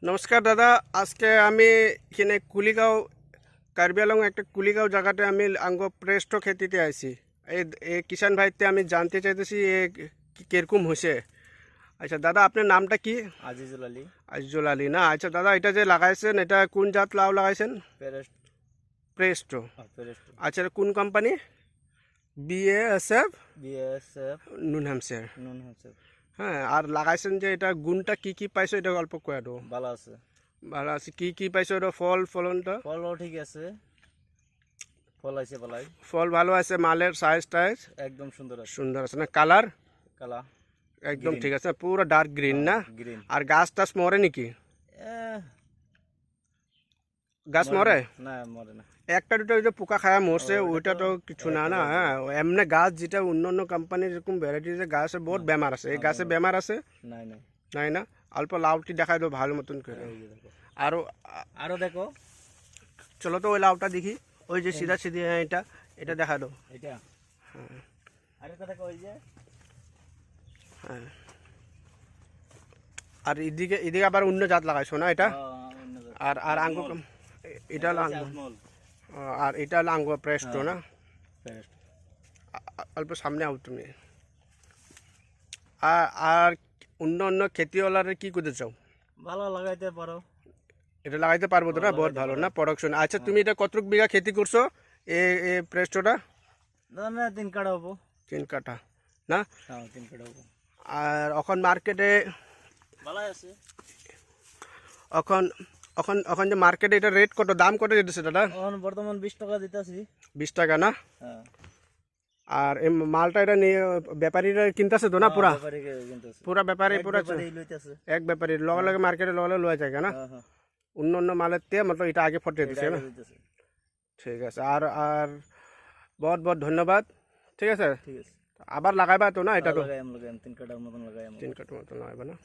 নমস্কার দাদা, আজকে আমি এখানে কুলিগাঁও কার্বি আংলং একটা কুলিগাঁও জায়গাতে আমি আঙ্গ প্রেস্টো খেতিতে আইছি। এই কিষান ভাইতে আমি জানতে চাইতেছি কিরকম হয়েছে। আচ্ছা দাদা, আপনার নামটা কি? আজিজুল আলী। আজিজুল আলী না? আচ্ছা দাদা, এটা যে লাগাইছেন এটা কোন জাত লাউ লাগাইছেন? পেরেস্ট। প্রেস্টো। পেরেস্ট। আচ্ছা, এটা কোন কোম্পানি? বিএএসএফ বিএসএফ নুন হ্যাম্পশায়ার। নুন হচ্ছে। হ্যাঁ, আর লাগাইছেন যে এটা গুণটা কি কি পাইছো এটা অল্প কয়ে দেবো। ভালো আছে। ভালো আছে। কি কি পাইছো এটা ফলনটা? ফলও ঠিক আছে, ফল আছে বলাই। ফল ভালো আছে, মালের সাইজ টাইজ একদম সুন্দর আছে। সুন্দর আছে না? কালার কালা একদম Green. ঠিক আছে, পুরো ডার্ক গ্রিন না? গ্রিন। আর গাছ টাছ মরে নাকি? গাছ মরে? না, মরে না। একটা দুটো ওই যে পোকা খায়া মরছে, ওটা ওইটা তো তো কিছু না না। হ্যাঁ, এমনি গাছ যেটা অন্য অন্য কোম্পানির এরকম ভ্যারাইটিস গাছে বহুত বেমার আছে, এই গাছে বেমার আছে নাই নাই। নাই না? অল্প লাউটি দেখাই দাও ভালো মতন করে। এই যে দেখো। আরো আরো দেখো। চলো তো ওই লাউটা দেখি, ওই যে সিধা সিধি। হ্যাঁ, এটা এটা দেখা দাও। এটা আরেকটা দেখো, ওই যে। হ্যাঁ, আর এদিকে এদিকে আবার অন্য জাত লাগাইছো না এটা? অন্য জাত। আর আর আঙ্গুর এটা হলো আঙ্গুর। আজমল। আর এটা হলো আঙ্গুর প্রেস্টো না? পেরেস্ট। অল্প সামনে আও তুমি। আর আর অন্য অন্য খেতিওয়ালারে কি করতে চাও? ভালো লাগাইতে পারো। এটা লাগাইতে পারবো তো না? বহুত ভালো না প্রোডাকশন। আচ্ছা, তুমি এটা কতটুক বিঘা খেতি করছো এ প্রেস্টোটা? না, 3 কাটা হবো। 3 কাঠা না? হ্যাঁ, 3 কাটা হবো। আর এখন মার্কেটে ভালো আছে। এখন এখন এখন যে মার্কেটে এটা রেট কত, দাম কত যেতেছে দাদা? এখন বর্তমান 20 টাকা দিতেছি। 20 টাকা না? হ্যাঁ। আর এই মালটা এটা নিয়ে ব্যাপারীরা কিনতেছে তো না? পুরা ব্যাপারীকে কিনতেছে। পুরা ব্যাপারী পুরা ব্যাপারী লইতেছে। এক ব্যাপারী লগে লগে মার্কেটে লগে লগে লওয়া যায় না? হ্যাঁ হ্যাঁ। অন্য অন্য মালের তে মতলব এটা আগে ফটে এটা দিচ্ছে না? লইতেছে। ঠিক আছে। আর আর বহুত বহুত ধন্যবাদ। ঠিক আছে, ঠিক আছে। আবার লাগাইবা তো না? এটা তো লাগাইম 3 কাটার মতন লাগাইম। 3 কাঠা মতো লাগাইবা না?